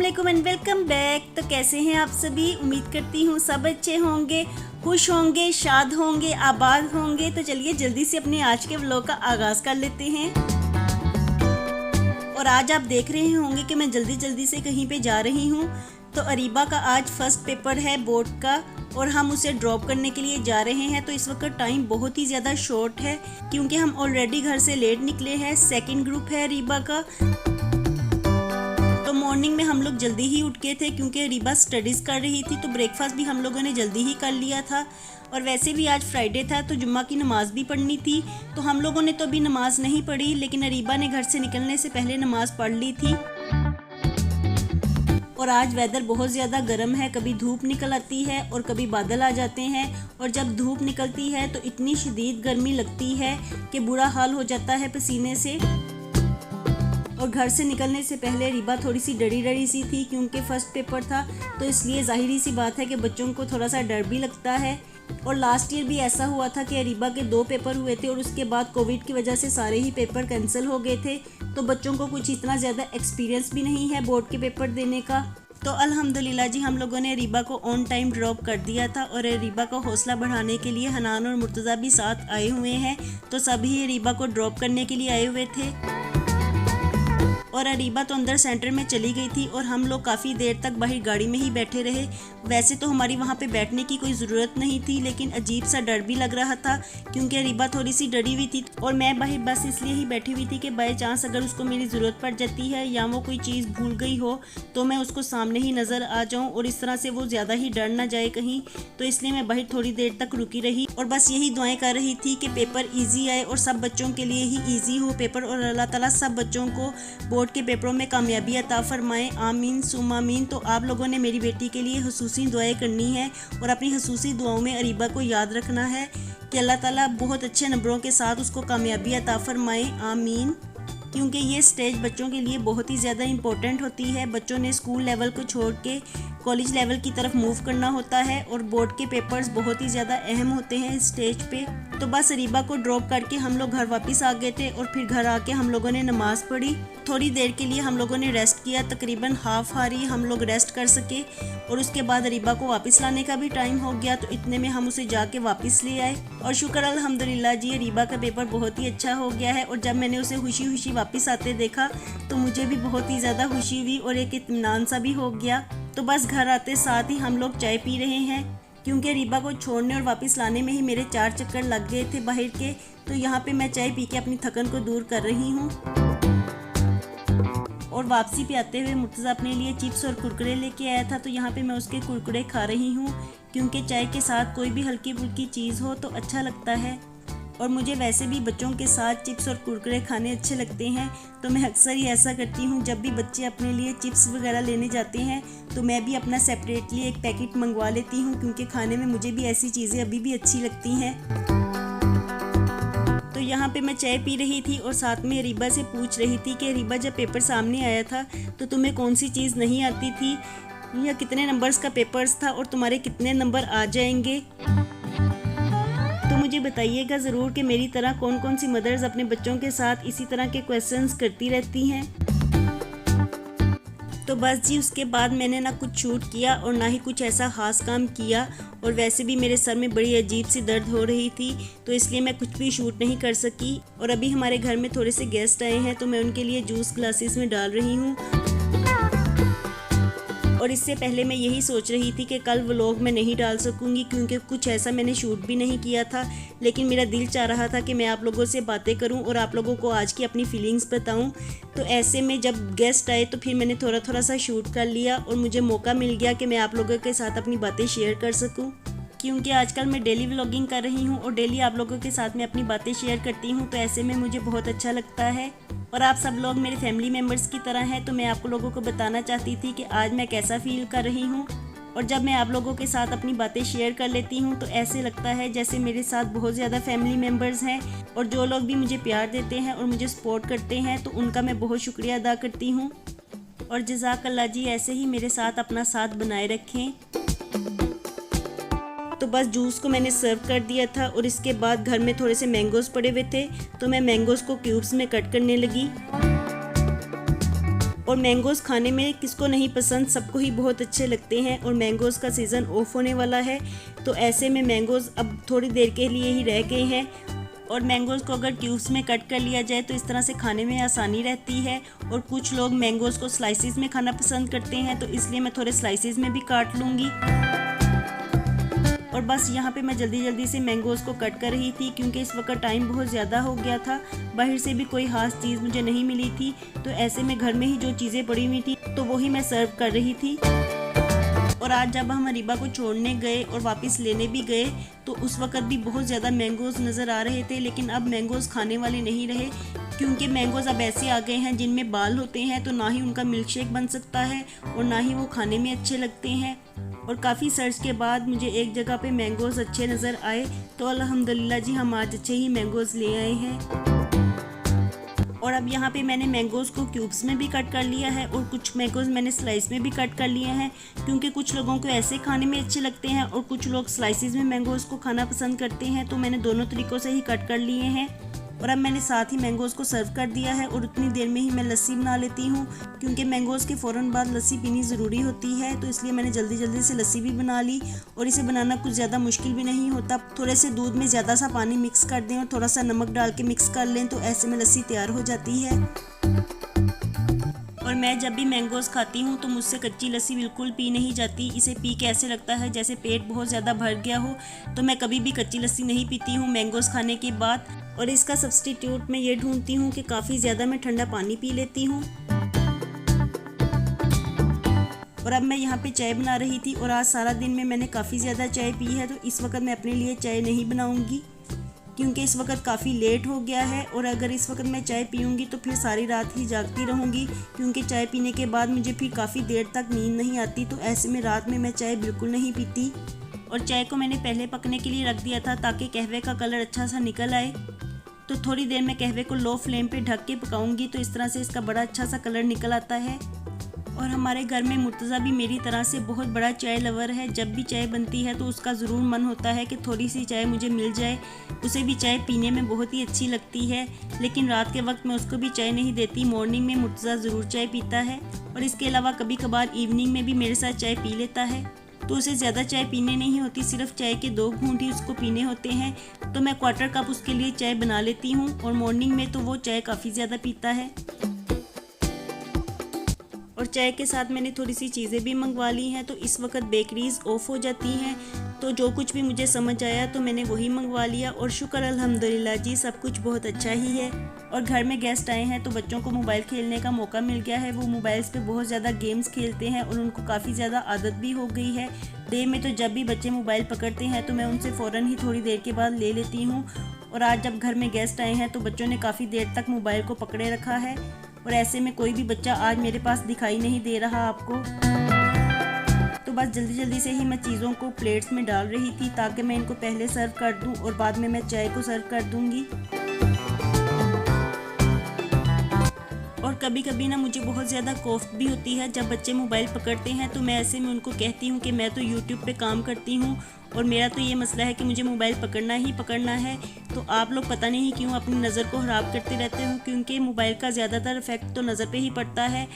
अस्सलामुअलैकुम and welcome back. तो कैसे हैं आप सभी? उम्मीद करती हूँ सब अच्छे होंगे, खुश होंगे, शाद होंगे, आबाद होंगे। तो चलिए जल्दी से अपने आज के व्लॉग का आगाज़ कर लेते हैं। और आज आप देख रहे होंगे कि मैं जल्दी से कहीं पे जा रही हूँ। तो अरीबा का आज फर्स्ट पेपर है बोर्ड का और हम उसे ड्रॉप करने के लिए जा रहे हैं। तो इस वक्त टाइम बहुत ही ज़्यादा शॉर्ट है क्योंकि हम ऑलरेडी घर से लेट निकले हैं। सेकंड ग्रुप है अरीबा का। तो मॉर्निंग में हम लोग जल्दी ही उठ गए थे क्योंकि अरीबा स्टडीज़ कर रही थी। तो ब्रेकफास्ट भी हम लोगों ने जल्दी ही कर लिया था। और वैसे भी आज फ्राइडे था तो जुम्मा की नमाज़ भी पढ़नी थी। तो हम लोगों ने तो अभी नमाज़ नहीं पढ़ी, लेकिन अरीबा ने घर से निकलने से पहले नमाज़ पढ़ ली थी। और आज वेदर बहुत ज़्यादा गर्म है, कभी धूप निकल आती है और कभी बादल आ जाते हैं। और जब धूप निकलती है तो इतनी शदीद गर्मी लगती है कि बुरा हाल हो जाता है पसीने से। और घर से निकलने से पहले अरीबा थोड़ी सी डरी सी थी क्योंकि फ़र्स्ट पेपर था, तो इसलिए ज़ाहिरी सी बात है कि बच्चों को थोड़ा सा डर भी लगता है। और लास्ट ईयर भी ऐसा हुआ था कि अरीबा के 2 पेपर हुए थे और उसके बाद कोविड की वजह से सारे ही पेपर कैंसिल हो गए थे। तो बच्चों को कुछ इतना ज़्यादा एक्सपीरियंस भी नहीं है बोर्ड के पेपर देने का। तो अल्हम्दुलिल्लाह जी हम लोगों ने अरीबा को ऑन टाइम ड्रॉप कर दिया था। और अरीबा का हौसला बढ़ाने के लिए हनान और मुर्तज़ा भी साथ आए हुए हैं। तो सभी अरीबा को ड्रॉप करने के लिए आए हुए थे। और अरीबा तो अंदर सेंटर में चली गई थी और हम लोग काफ़ी देर तक बाहर गाड़ी में ही बैठे रहे। वैसे तो हमारी वहाँ पे बैठने की कोई ज़रूरत नहीं थी, लेकिन अजीब सा डर भी लग रहा था क्योंकि अरीबा थोड़ी सी डरी हुई थी। और मैं बाहर बस इसलिए ही बैठी हुई थी कि बाय चांस अगर उसको मेरी ज़रूरत पड़ जाती है या वो कोई चीज़ भूल गई हो तो मैं उसको सामने ही नज़र आ जाऊँ और इस तरह से वो ज़्यादा ही डर ना जाए कहीं। तो इसलिए मैं बाहर थोड़ी देर तक रुकी रही और बस यही दुआएं कर रही थी कि पेपर ईजी आए और सब बच्चों के लिए ही ईजी हो पेपर। और अल्लाह ताला सब बच्चों को बोर्ड के पेपरों में कामयाबी अता फरमाए, आमीन सुम्मा आमीन। तो आप लोगों ने मेरी बेटी के लिए हुसूसी दुआएं करनी है और अपनी हुसूसी दुआओं में अरीबा को याद रखना है कि अल्लाह ताला बहुत अच्छे नंबरों के साथ उसको कामयाबी अता फरमाए, आमीन। क्योंकि ये स्टेज बच्चों के लिए बहुत ही ज़्यादा इम्पोर्टेंट होती है। बच्चों ने स्कूल लेवल को छोड़ के कॉलेज लेवल की तरफ मूव करना होता है और बोर्ड के पेपर्स बहुत ही ज़्यादा अहम होते हैं इस स्टेज पे। तो बस अरीबा को ड्रॉप करके हम लोग घर वापस आ गए थे और फिर घर आके हम लोगों ने नमाज़ पढ़ी। थोड़ी देर के लिए हम लोगों ने रेस्ट किया, तकरीबन हाफ आवर हम लोग रेस्ट कर सके। और उसके बाद अरीबा को वापस लाने का भी टाइम हो गया, तो इतने में हम उसे जाके वापस ले आए। और शुक्र अल्हम्दुलिल्लाह जी अरीबा का पेपर बहुत ही अच्छा हो गया है। और जब मैंने उसे खुशी वापस आते देखा तो मुझे भी बहुत ही ज़्यादा खुशी हुई और एक इत्मीनान सा भी हो गया। तो बस घर आते साथ ही हम लोग चाय पी रहे हैं क्योंकि अरीबा को छोड़ने और वापस लाने में ही मेरे 4 चक्कर लग गए थे बाहर के। तो यहाँ पे मैं चाय पी के अपनी थकन को दूर कर रही हूँ। और वापसी पे आते हुए मुर्तज़ा अपने लिए चिप्स और कुरकुरे लेके आया था, तो यहाँ पे मैं उसके कुरकुरे खा रही हूँ क्योंकि चाय के साथ कोई भी हल्की फुल्की चीज़ हो तो अच्छा लगता है। और मुझे वैसे भी बच्चों के साथ चिप्स और कुरकुरे खाने अच्छे लगते हैं। तो मैं अक्सर ही ऐसा करती हूँ, जब भी बच्चे अपने लिए चिप्स वगैरह लेने जाते हैं तो मैं भी अपना सेपरेटली एक पैकेट मंगवा लेती हूँ क्योंकि खाने में मुझे भी ऐसी चीज़ें अभी भी अच्छी लगती हैं। तो यहाँ पे मैं चाय पी रही थी और साथ में अरीबा से पूछ रही थी कि अरीबा जब पेपर सामने आया था तो तुम्हें कौन सी चीज़ नहीं आती थी या कितने नंबर्स का पेपर्स था और तुम्हारे कितने नंबर आ जाएंगे। तो मुझे बताइएगा ज़रूर कि मेरी तरह कौन कौन सी मदर्स अपने बच्चों के साथ इसी तरह के क्वेश्चंस करती रहती हैं। तो बस जी उसके बाद मैंने ना कुछ शूट किया और ना ही कुछ ऐसा ख़ास काम किया। और वैसे भी मेरे सर में बड़ी अजीब सी दर्द हो रही थी तो इसलिए मैं कुछ भी शूट नहीं कर सकी। और अभी हमारे घर में थोड़े से गेस्ट आए हैं तो मैं उनके लिए जूस ग्लासेस में डाल रही हूँ। और इससे पहले मैं यही सोच रही थी कि कल व्लॉग में नहीं डाल सकूंगी क्योंकि कुछ ऐसा मैंने शूट भी नहीं किया था, लेकिन मेरा दिल चाह रहा था कि मैं आप लोगों से बातें करूं और आप लोगों को आज की अपनी फीलिंग्स बताऊं। तो ऐसे में जब गेस्ट आए तो फिर मैंने थोड़ा सा शूट कर लिया और मुझे मौका मिल गया कि मैं आप लोगों के साथ अपनी बातें शेयर कर सकूँ। क्योंकि आजकल मैं डेली व्लॉगिंग कर रही हूँ और डेली आप लोगों के साथ मैं अपनी बातें शेयर करती हूँ, तो ऐसे में मुझे बहुत अच्छा लगता है। और आप सब लोग मेरे फैमिली मेम्बर्स की तरह हैं, तो मैं आप लोगों को बताना चाहती थी कि आज मैं कैसा फील कर रही हूँ। और जब मैं आप लोगों के साथ अपनी बातें शेयर कर लेती हूँ तो ऐसे लगता है जैसे मेरे साथ बहुत ज़्यादा फैमिली मेम्बर्स हैं। और जो लोग भी मुझे प्यार देते हैं और मुझे सपोर्ट करते हैं तो उनका मैं बहुत शुक्रिया अदा करती हूँ। और जज़ाकल्लाह जी ऐसे ही मेरे साथ अपना साथ बनाए रखें। तो बस जूस को मैंने सर्व कर दिया था और इसके बाद घर में थोड़े से मैंगोज़ पड़े हुए थे तो मैं मैंगोज़ को क्यूब्स में कट करने लगी। और मैंगोज़ खाने में किसको नहीं पसंद, सबको ही बहुत अच्छे लगते हैं। और मैंगोज़ का सीज़न ऑफ होने वाला है, तो ऐसे में मैंगोज़ अब थोड़ी देर के लिए ही रह गए हैं। और मैंगोज़ को अगर क्यूब्स में कट कर लिया जाए तो इस तरह से खाने में आसानी रहती है। और कुछ लोग मैंगोज़ को स्लाइसिस में खाना पसंद करते हैं, तो इसलिए मैं थोड़े स्लाइसिस में भी काट लूँगी। और बस यहाँ पे मैं जल्दी जल्दी से मैंगोज़ को कट कर रही थी, क्योंकि इस वक्त टाइम बहुत ज़्यादा हो गया था, बाहर से भी कोई ख़ास चीज़ मुझे नहीं मिली थी। तो ऐसे में घर में ही जो चीज़ें पड़ी हुई थी तो वही मैं सर्व कर रही थी। और आज जब हम रीबा को छोड़ने गए और वापस लेने भी गए तो उस वक्त भी बहुत ज़्यादा मैंगोज़ नज़र आ रहे थे, लेकिन अब मैंगोज़ खाने वाले नहीं रहे, क्योंकि मैंगोज़ अब ऐसे आ गए हैं जिनमें बाल होते हैं, तो ना ही उनका मिल्क शेक बन सकता है और ना ही वो खाने में अच्छे लगते हैं। और काफ़ी सर्च के बाद मुझे एक जगह पे मैंगोज़ अच्छे नज़र आए, तो अल्हम्दुलिल्लाह जी हम आज अच्छे ही मैंगोज़ ले आए हैं। और अब यहाँ पे मैंने मैंगोज़ को क्यूब्स में भी कट कर लिया है और कुछ मैंगोज़ मैंने स्लाइस में भी कट कर लिए हैं, क्योंकि कुछ लोगों को ऐसे खाने में अच्छे लगते हैं और कुछ लोग स्लाइसिस में मैंगोज़ को खाना पसंद करते हैं। तो मैंने दोनों तरीक़ों से ही कट कर लिए हैं। और अब मैंने साथ ही मैंगोज़ को सर्व कर दिया है और उतनी देर में ही मैं लस्सी बना लेती हूँ, क्योंकि मैंगोज़ के फ़ौरन बाद लस्सी पीनी ज़रूरी होती है। तो इसलिए मैंने जल्दी जल्दी से लस्सी भी बना ली। और इसे बनाना कुछ ज़्यादा मुश्किल भी नहीं होता, थोड़े से दूध में ज़्यादा सा पानी मिक्स कर दें और थोड़ा सा नमक डाल के मिक्स कर लें, तो ऐसे में लस्सी तैयार हो जाती है। और मैं जब भी मैंगोज़ खाती हूँ तो मुझसे कच्ची लस्सी बिल्कुल पी नहीं जाती। इसे पी के ऐसे लगता है जैसे पेट बहुत ज़्यादा भर गया हो, तो मैं कभी भी कच्ची लस्सी नहीं पीती हूँ मैंगोज़ खाने के बाद। और इसका सब्स्टिट्यूट मैं ये ढूंढती हूँ कि काफ़ी ज़्यादा मैं ठंडा पानी पी लेती हूँ। और अब मैं यहाँ पे चाय बना रही थी और आज सारा दिन में मैंने काफ़ी ज़्यादा चाय पी है, तो इस वक्त मैं अपने लिए चाय नहीं बनाऊँगी, क्योंकि इस वक्त काफ़ी लेट हो गया है। और अगर इस वक्त मैं चाय पीऊँगी तो फिर सारी रात ही जागती रहूँगी, क्योंकि चाय पीने के बाद मुझे फिर काफ़ी देर तक नींद नहीं आती। तो ऐसे में रात में मैं चाय बिल्कुल नहीं पीती। और चाय को मैंने पहले पकने के लिए रख दिया था ताकि कहवे का कलर अच्छा सा निकल आए। तो थोड़ी देर में कहवे को लो फ्लेम पे ढक के पकाऊंगी, तो इस तरह से इसका बड़ा अच्छा सा कलर निकल आता है। और हमारे घर में मुर्तज़ा भी मेरी तरह से बहुत बड़ा चाय लवर है। जब भी चाय बनती है तो उसका ज़रूर मन होता है कि थोड़ी सी चाय मुझे मिल जाए। उसे भी चाय पीने में बहुत ही अच्छी लगती है, लेकिन रात के वक्त मैं उसको भी चाय नहीं देती। मॉर्निंग में मुर्तज़ा ज़रूर चाय पीता है और इसके अलावा कभी कभार इवनिंग में भी मेरे साथ चाय पी लेता है। तो उसे ज़्यादा चाय पीने नहीं होती, सिर्फ चाय के 2 घूंट ही उसको पीने होते हैं। तो मैं 1/4 कप उसके लिए चाय बना लेती हूँ और मॉर्निंग में तो वो चाय काफ़ी ज़्यादा पीता है। और चाय के साथ मैंने थोड़ी सी चीज़ें भी मंगवा ली हैं। तो इस वक्त बेकरीज़ ऑफ हो जाती हैं, तो जो कुछ भी मुझे समझ आया तो मैंने वही मंगवा लिया। और शुक्र अल्हम्दुलिल्लाह जी सब कुछ बहुत अच्छा ही है। और घर में गेस्ट आए हैं तो बच्चों को मोबाइल खेलने का मौका मिल गया है। वो मोबाइल्स पे बहुत ज़्यादा गेम्स खेलते हैं और उनको काफ़ी ज़्यादा आदत भी हो गई है। डे में तो जब भी बच्चे मोबाइल पकड़ते हैं तो मैं उनसे फ़ौरन ही थोड़ी देर के बाद ले लेती हूँ। और आज जब घर में गेस्ट आए हैं तो बच्चों ने काफ़ी देर तक मोबाइल को पकड़े रखा है, और ऐसे में कोई भी बच्चा आज मेरे पास दिखाई नहीं दे रहा आपको। तो बस जल्दी जल्दी से ही मैं चीज़ों को प्लेट्स में डाल रही थी ताकि मैं इनको पहले सर्व कर दूं और बाद में मैं चाय को सर्व कर दूंगी। और कभी कभी ना मुझे बहुत ज़्यादा कॉफ भी होती है जब बच्चे मोबाइल पकड़ते हैं, तो मैं ऐसे में उनको कहती हूँ कि मैं तो यूट्यूब पे काम करती हूँ और मेरा तो ये मसला है कि मुझे मोबाइल पकड़ना ही पकड़ना है। तो आप लोग पता नहीं क्यों अपनी नज़र को ख़राब करते रहते हो, क्योंकि मोबाइल का ज़्यादातर इफेक्ट तो नज़र पे ही पड़ता है।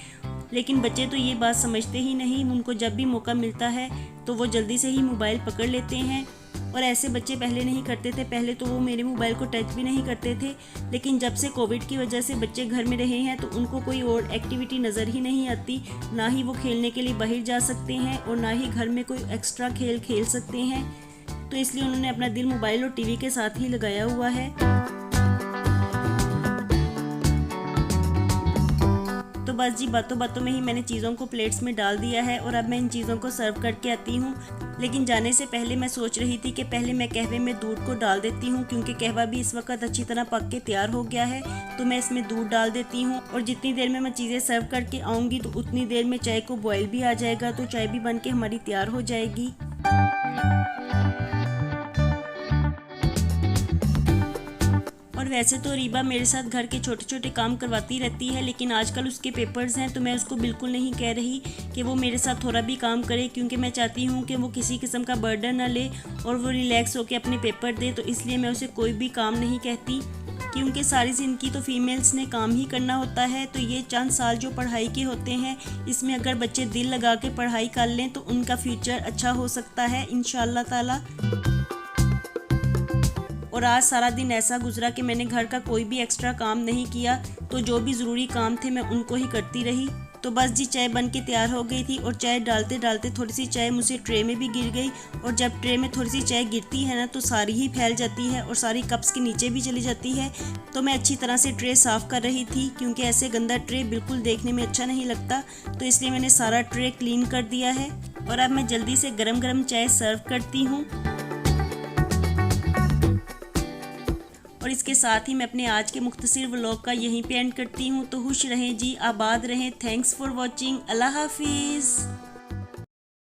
लेकिन बच्चे तो ये बात समझते ही नहीं, उनको जब भी मौका मिलता है तो वो जल्दी से ही मोबाइल पकड़ लेते हैं। और ऐसे बच्चे पहले नहीं करते थे, पहले तो वो मेरे मोबाइल को टच भी नहीं करते थे। लेकिन जब से कोविड की वजह से बच्चे घर में रहे हैं तो उनको कोई और एक्टिविटी नज़र ही नहीं आती, ना ही वो खेलने के लिए बाहर जा सकते हैं और ना ही घर में कोई एक्स्ट्रा खेल खेल सकते हैं। तो इसलिए उन्होंने अपना दिल मोबाइल और टीवी के साथ ही लगाया हुआ है। तो बस जी बातों बातों में ही मैंने चीज़ों को प्लेट्स में डाल दिया है और अब मैं इन चीज़ों को सर्व करके आती हूँ। लेकिन जाने से पहले मैं सोच रही थी कि पहले मैं कहवे में दूध को डाल देती हूँ, क्योंकि कहवा भी इस वक्त अच्छी तरह पक के तैयार हो गया है। तो मैं इसमें दूध डाल देती हूँ और जितनी देर में मैं चीज़ें सर्व करके आऊँगी तो उतनी देर में चाय को बॉयल भी आ जाएगा, तो चाय भी बन के हमारी तैयार हो जाएगी। और वैसे तो रीबा मेरे साथ घर के छोटे छोटे काम करवाती रहती है, लेकिन आजकल उसके पेपर्स हैं तो मैं उसको बिल्कुल नहीं कह रही कि वो मेरे साथ थोड़ा भी काम करे, क्योंकि मैं चाहती हूँ कि वो किसी किस्म का बर्डन ना ले और वो रिलैक्स होकर अपने पेपर दे। तो इसलिए मैं उसे कोई भी काम नहीं कहती। क्योंकि सारी ज़िंदगी तो फीमेल्स ने काम ही करना होता है। तो ये चंद साल जो पढ़ाई के होते हैं, इसमें अगर बच्चे दिल लगा के पढ़ाई कर लें तो उनका फ्यूचर अच्छा हो सकता है इंशाअल्लाह ताला। और आज सारा दिन ऐसा गुजरा कि मैंने घर का कोई भी एक्स्ट्रा काम नहीं किया, तो जो भी ज़रूरी काम थे मैं उनको ही करती रही। तो बस जी चाय बन के तैयार हो गई थी और चाय डालते डालते थोड़ी सी चाय मुझसे ट्रे में भी गिर गई। और जब ट्रे में थोड़ी सी चाय गिरती है ना तो सारी ही फैल जाती है और सारी कप्स के नीचे भी चली जाती है। तो मैं अच्छी तरह से ट्रे साफ़ कर रही थी, क्योंकि ऐसे गंदा ट्रे बिल्कुल देखने में अच्छा नहीं लगता। तो इसलिए मैंने सारा ट्रे क्लीन कर दिया है और अब मैं जल्दी से गरम गरम चाय सर्व करती हूँ। और इसके साथ ही मैं अपने आज के मुख्तसर व्लॉग का यहीं पे एंड करती हूँ। तो खुश रहें जी, आबाद रहें। Thanks for watching. अल्लाह हाफिज़।